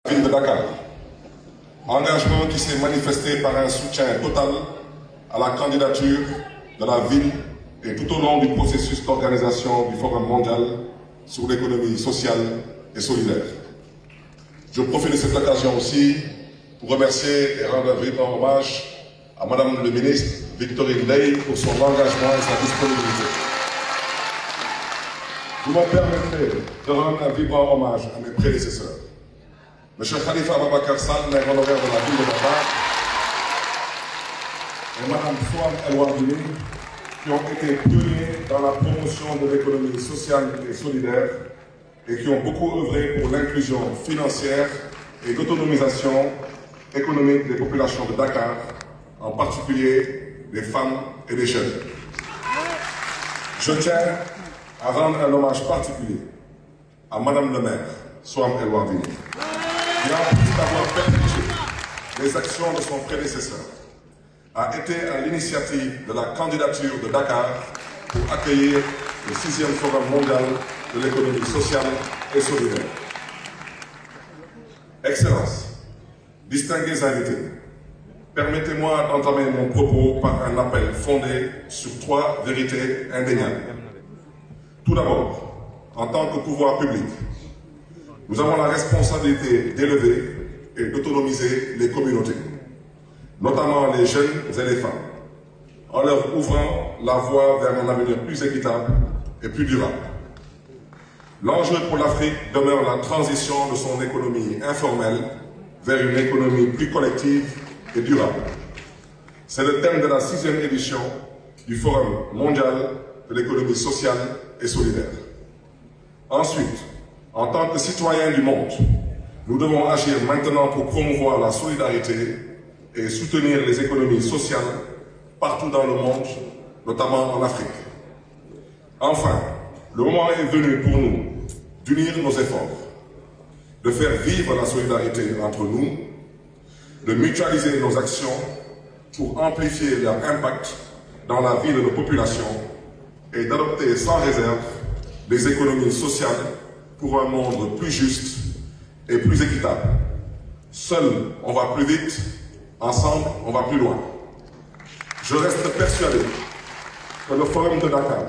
ville de Dakar. Engagement qui s'est manifesté par un soutien total à la candidature de la ville et tout au long du processus d'organisation du Forum mondial sur l'économie sociale et solidaire. Je profite de cette occasion aussi pour remercier et rendre un vibrant hommage à Madame le ministre Victorine Ndeye pour son engagement et sa disponibilité. Vous me permettrez de rendre un vibrant hommage à mes prédécesseurs. M. Khalifa Ababacar Sall, maire honoraire de la ville de Dakar, et Mme Soham El Wardini, qui ont été pionniers dans la promotion de l'économie sociale et solidaire et qui ont beaucoup œuvré pour l'inclusion financière et l'autonomisation économique des populations de Dakar, en particulier des femmes et des jeunes. Je tiens à rendre un hommage particulier à Mme le maire, Soham El Wardini, qui, en plus d'avoir perpétué les actions de son prédécesseur, a été à l'initiative de la candidature de Dakar pour accueillir le 6e Forum mondial de l'économie sociale et solidaire. Excellences, distingués invités, permettez-moi d'entamer mon propos par un appel fondé sur 3 vérités indéniables. Tout d'abord, en tant que pouvoir public, nous avons la responsabilité d'élever et d'autonomiser les communautés, notamment les jeunes et les femmes, en leur ouvrant la voie vers un avenir plus équitable et plus durable. L'enjeu pour l'Afrique demeure la transition de son économie informelle vers une économie plus collective et durable. C'est le thème de la 6e édition du Forum mondial de l'économie sociale et solidaire. Ensuite, en tant que citoyens du monde, nous devons agir maintenant pour promouvoir la solidarité et soutenir les économies sociales partout dans le monde, notamment en Afrique. Enfin, le moment est venu pour nous d'unir nos efforts, de faire vivre la solidarité entre nous, de mutualiser nos actions pour amplifier leur impact dans la vie de nos populations et d'adopter sans réserve des économies sociales pour un monde plus juste et plus équitable. Seul, on va plus vite, ensemble, on va plus loin. Je reste persuadé que le Forum de Dakar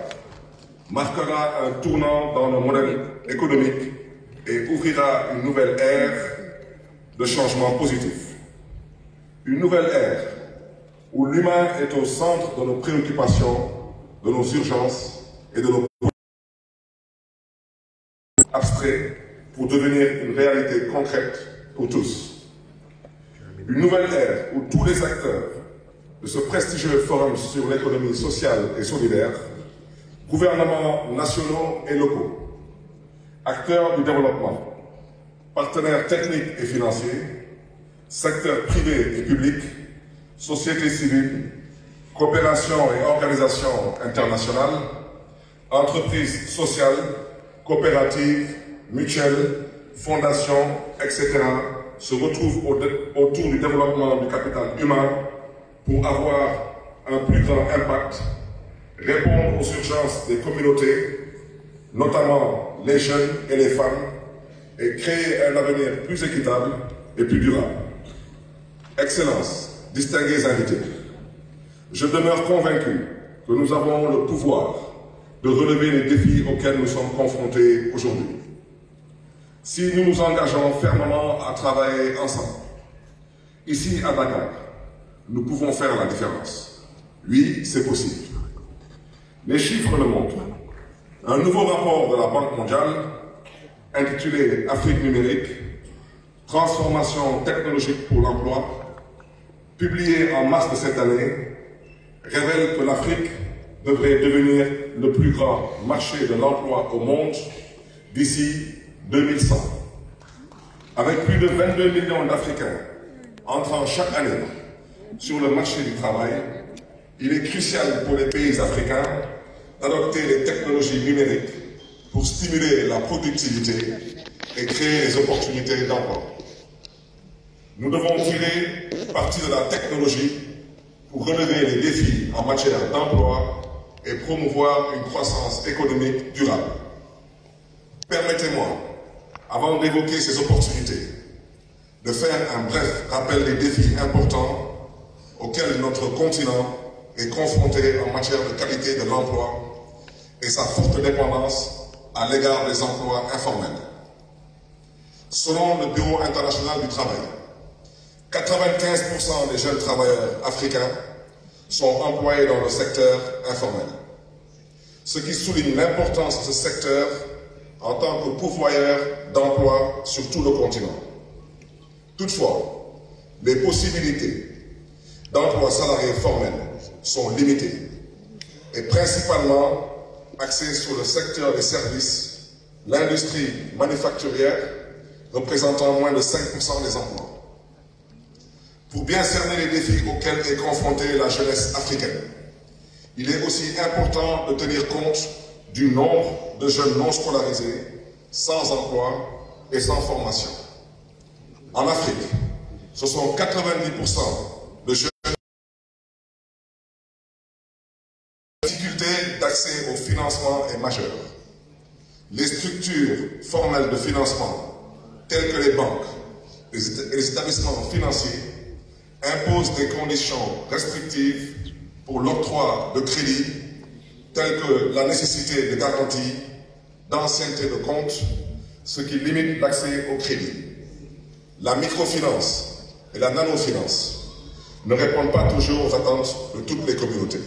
marquera un tournant dans le modèle économique et ouvrira une nouvelle ère de changement positif. Une nouvelle ère où l'humain est au centre de nos préoccupations, de nos urgences et de nos abstraits pour devenir une réalité concrète pour tous. Une nouvelle ère où tous les acteurs de ce prestigieux forum sur l'économie sociale et solidaire, gouvernements nationaux et locaux, acteurs du développement, partenaires techniques et financiers, secteurs privés et publics, société civile, coopération et organisations internationales, entreprises sociales, coopératives, mutuelles, fondations, etc. se retrouvent autour du développement du capital humain pour avoir un plus grand impact, répondre aux urgences des communautés, notamment les jeunes et les femmes, et créer un avenir plus équitable et plus durable. Excellences, distingués invités, je demeure convaincu que nous avons le pouvoir de relever les défis auxquels nous sommes confrontés aujourd'hui. Si nous nous engageons fermement à travailler ensemble, ici à Dakar, nous pouvons faire la différence. Oui, c'est possible. Les chiffres le montrent. Un nouveau rapport de la Banque mondiale, intitulé Afrique numérique, transformation technologique pour l'emploi, publié en mars de cette année, révèle que l'Afrique devrait devenir le plus grand marché de l'emploi au monde d'ici 2100. Avec plus de 22 millions d'Africains entrant chaque année sur le marché du travail, il est crucial pour les pays africains d'adopter les technologies numériques pour stimuler la productivité et créer des opportunités d'emploi. Nous devons tirer parti de la technologie pour relever les défis en matière d'emploi et promouvoir une croissance économique durable. Permettez-moi, avant d'évoquer ces opportunités, de faire un bref rappel des défis importants auxquels notre continent est confronté en matière de qualité de l'emploi et sa forte dépendance à l'égard des emplois informels. Selon le Bureau international du travail, 95% des jeunes travailleurs africains sont employés dans le secteur informel, ce qui souligne l'importance de ce secteur en tant que pourvoyeur d'emplois sur tout le continent. Toutefois, les possibilités d'emploi salarié formel sont limitées et principalement axées sur le secteur des services, l'industrie manufacturière représentant moins de 5% des emplois. Pour bien cerner les défis auxquels est confrontée la jeunesse africaine, il est aussi important de tenir compte du nombre de jeunes non scolarisés, sans emploi et sans formation. En Afrique, ce sont 90% de jeunes. La difficulté d'accès au financement est majeure. Les structures formelles de financement, telles que les banques et les établissements financiers, imposent des conditions restrictives pour l'octroi de crédits, telles que la nécessité de garantie, d'ancienneté de compte, ce qui limite l'accès au crédit. La microfinance et la nanofinance ne répondent pas toujours aux attentes de toutes les communautés.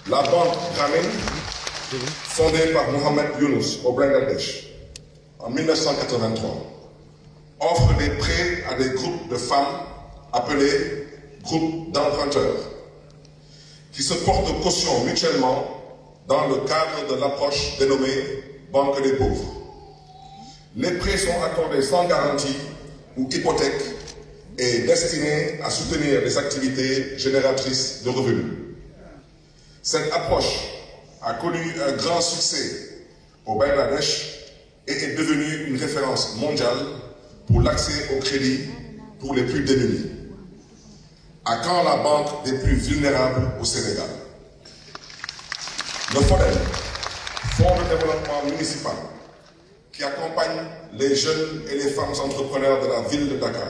La banque Grameen, fondée par Mohamed Yunus au Bangladesh en 1983, offre des prêts à des groupes de femmes appelés groupes d'emprunteurs, qui se portent caution mutuellement dans le cadre de l'approche dénommée Banque des pauvres. Les prêts sont accordés sans garantie ou hypothèque et destinés à soutenir des activités génératrices de revenus. Cette approche a connu un grand succès au Bangladesh et est devenue une référence mondiale pour l'accès au crédit pour les plus démunis. À quand la banque des plus vulnérables au Sénégal? Le FODEM, Fonds de développement municipal, qui accompagne les jeunes et les femmes entrepreneurs de la ville de Dakar,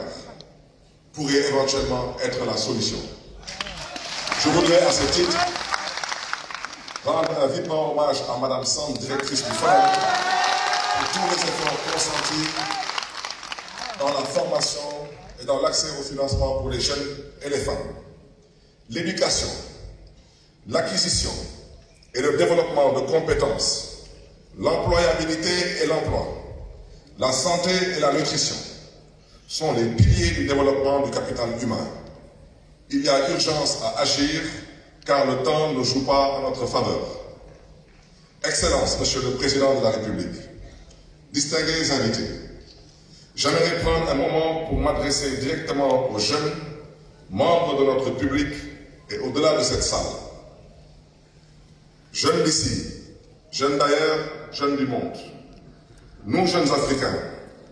pourrait éventuellement être la solution. Je voudrais à ce titre rendre un vibrant hommage à Madame Sand, directrice du FODEM, pour tous les efforts consentis dans la formation et dans l'accès au financement pour les jeunes et les femmes. L'éducation, l'acquisition et le développement de compétences, l'employabilité et l'emploi, la santé et la nutrition sont les piliers du développement du capital humain. Il y a urgence à agir car le temps ne joue pas en notre faveur. Excellences, Monsieur le Président de la République, distingués invités, j'aimerais prendre un moment pour m'adresser directement aux jeunes, membres de notre public et au-delà de cette salle. Jeunes d'ici, jeunes d'ailleurs, jeunes du monde, nous jeunes Africains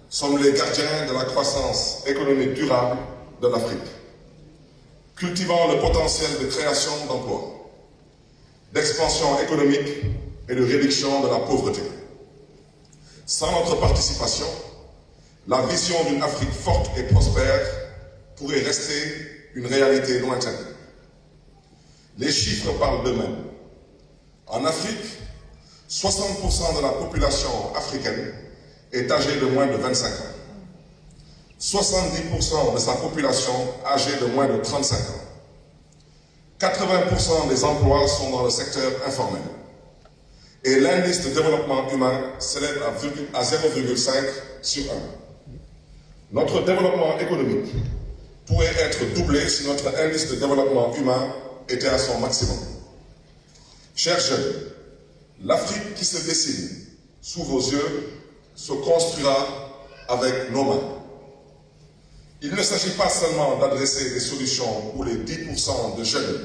sommes les gardiens de la croissance économique durable de l'Afrique. Cultivant le potentiel de création d'emplois, d'expansion économique et de réduction de la pauvreté. Sans notre participation, la vision d'une Afrique forte et prospère pourrait rester une réalité lointaine. Les chiffres parlent d'eux-mêmes. En Afrique, 60% de la population africaine est âgée de moins de 25 ans. 70% de sa population âgée de moins de 35 ans. 80% des emplois sont dans le secteur informel. Et l'indice de développement humain s'élève à 0,5 sur 1. Notre développement économique pourrait être doublé si notre indice de développement humain était à son maximum. Chers jeunes, l'Afrique qui se dessine sous vos yeux se construira avec nos mains. Il ne s'agit pas seulement d'adresser des solutions pour les 10% de jeunes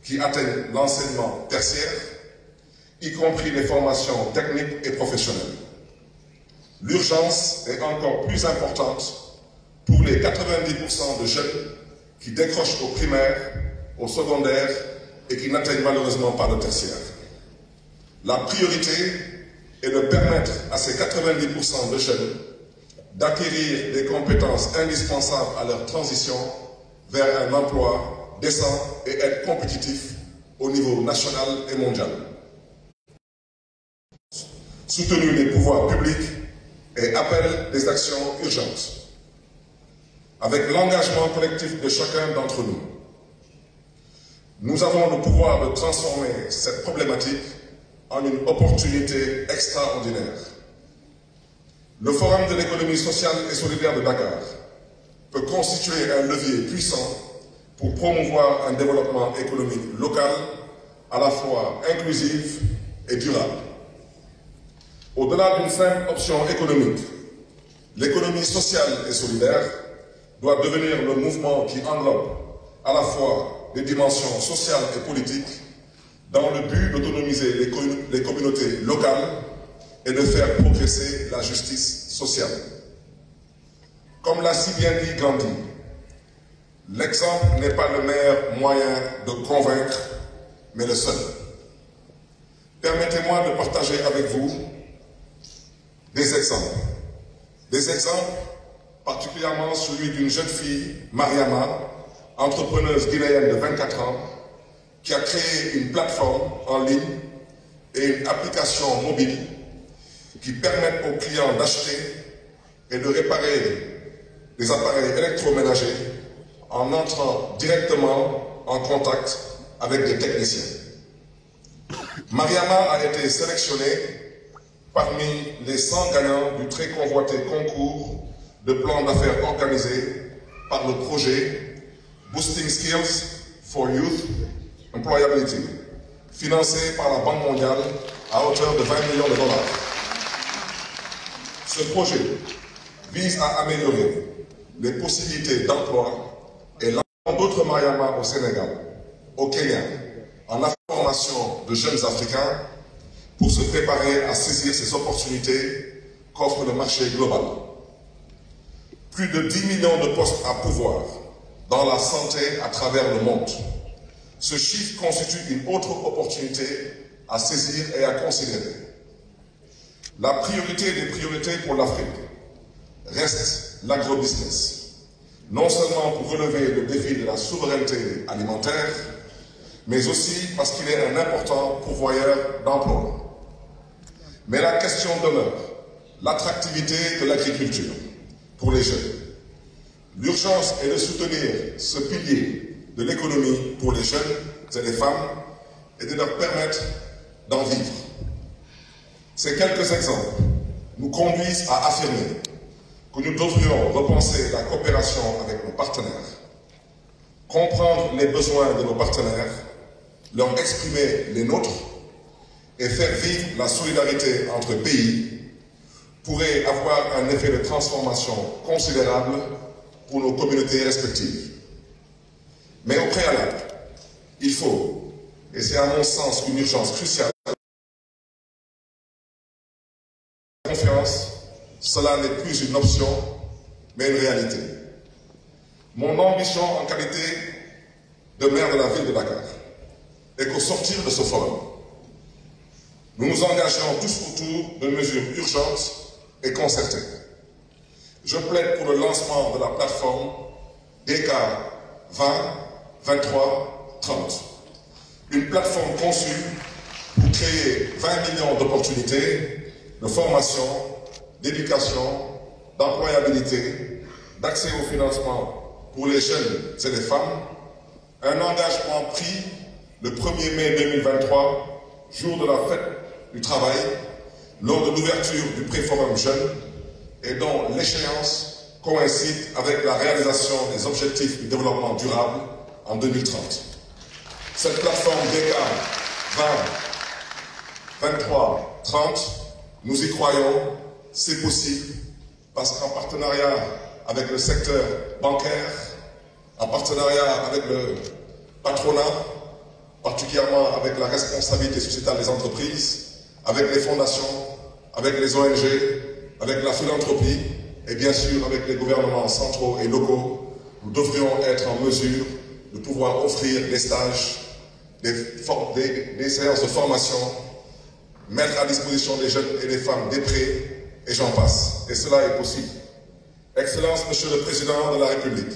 qui atteignent l'enseignement tertiaire, y compris les formations techniques et professionnelles. L'urgence est encore plus importante pour les 90% de jeunes qui décrochent au primaire, au secondaire et qui n'atteignent malheureusement pas le tertiaire. La priorité est de permettre à ces 90% de jeunes d'acquérir des compétences indispensables à leur transition vers un emploi décent et être compétitif au niveau national et mondial. Soutenu des pouvoirs publics et appelle des actions urgentes. Avec l'engagement collectif de chacun d'entre nous, nous avons le pouvoir de transformer cette problématique en une opportunité extraordinaire. Le Forum de l'économie sociale et solidaire de Dakar peut constituer un levier puissant pour promouvoir un développement économique local à la fois inclusif et durable. Au-delà d'une simple option économique, l'économie sociale et solidaire doit devenir le mouvement qui englobe à la fois des dimensions sociales et politiques dans le but d'autonomiser les communautés locales et de faire progresser la justice sociale. Comme l'a si bien dit Gandhi, l'exemple n'est pas le meilleur moyen de convaincre, mais le seul. Permettez-moi de partager avec vous des exemples. Des exemples, particulièrement celui d'une jeune fille, Mariama, entrepreneuse guinéenne de 24 ans, qui a créé une plateforme en ligne et une application mobile qui permettent aux clients d'acheter et de réparer des appareils électroménagers en entrant directement en contact avec des techniciens. Mariama a été sélectionnée parmi les 100 gagnants du très convoité concours de plans d'affaires organisé par le projet Boosting Skills for Youth Employability, financé par la Banque mondiale à hauteur de 20 millions de dollars. Ce projet vise à améliorer les possibilités d'emploi et l'emploi d'autres Mariama au Sénégal, au Kenya, en la formation de jeunes Africains pour se préparer à saisir ces opportunités qu'offre le marché global. Plus de 10 millions de postes à pourvoir dans la santé à travers le monde. Ce chiffre constitue une autre opportunité à saisir et à considérer. La priorité des priorités pour l'Afrique reste l'agrobusiness, non seulement pour relever le défi de la souveraineté alimentaire, mais aussi parce qu'il est un important pourvoyeur d'emplois. Mais la question demeure l'attractivité de l'agriculture pour les jeunes. L'urgence est de soutenir ce pilier de l'économie pour les jeunes et les femmes et de leur permettre d'en vivre. Ces quelques exemples nous conduisent à affirmer que nous devrions repenser la coopération avec nos partenaires, comprendre les besoins de nos partenaires, leur exprimer les nôtres et faire vivre la solidarité entre pays pourrait avoir un effet de transformation considérable pour nos communautés respectives. Mais au préalable, il faut, et c'est à mon sens une urgence cruciale, la confiance, cela n'est plus une option, mais une réalité. Mon ambition en qualité de maire de la ville de Dakar est qu'au sortir de ce forum, nous nous engageons tous autour de mesures urgentes et concertées. Je plaide pour le lancement de la plateforme DK 20, 23, 30. Une plateforme conçue pour créer 20 millions d'opportunités de formation, d'éducation, d'employabilité, d'accès au financement pour les jeunes et les femmes. Un engagement pris le 1er mai 2023, jour de la fête du travail, lors de l'ouverture du Préforum Jeune et dont l'échéance coïncide avec la réalisation des objectifs du développement durable en 2030. Cette plateforme DK 20, 23, 30, nous y croyons, c'est possible, parce qu'en partenariat avec le secteur bancaire, en partenariat avec le patronat, particulièrement avec la responsabilité sociétale des entreprises, avec les fondations, avec les ONG, avec la philanthropie et bien sûr avec les gouvernements centraux et locaux, nous devrions être en mesure de pouvoir offrir des stages, des séances de formation, mettre à disposition des jeunes et des femmes des prêts, et j'en passe. Et cela est possible. Excellences, Monsieur le Président de la République,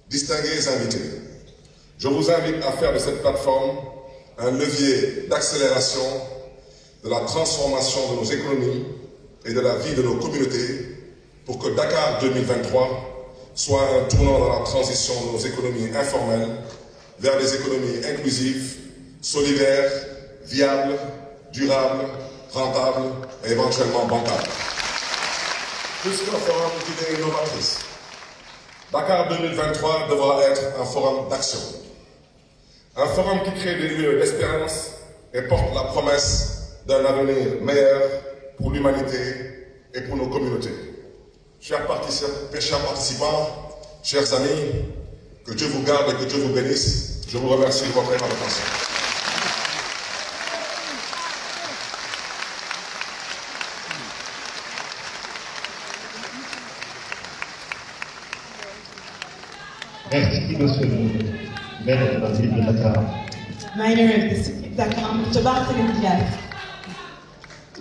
distingués invités, je vous invite à faire de cette plateforme un levier d'accélération de la transformation de nos économies et de la vie de nos communautés pour que Dakar 2023 soit un tournant dans la transition de nos économies informelles vers des économies inclusives, solidaires, viables, durables, rentables et éventuellement bancables. Plus qu'un forum d'idées innovatrices, Dakar 2023 devra être un forum d'action. Un forum qui crée des lieux d'espérance et porte la promesse d'un avenir meilleur pour l'humanité et pour nos communautés. Chers participants, chers amis, que Dieu vous garde et que Dieu vous bénisse. Je vous remercie de votre attention. Merci, monsieur le maire de la ville de Dakar. Mayor of the city of Dakar, Mr. Barthélémy Diaz.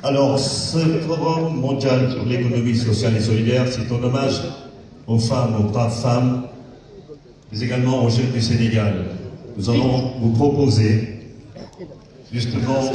Alors, ce forum mondial sur l'économie sociale et solidaire, c'est un hommage aux femmes, aux braves femmes, mais également aux jeunes du Sénégal. Nous allons vous proposer, justement,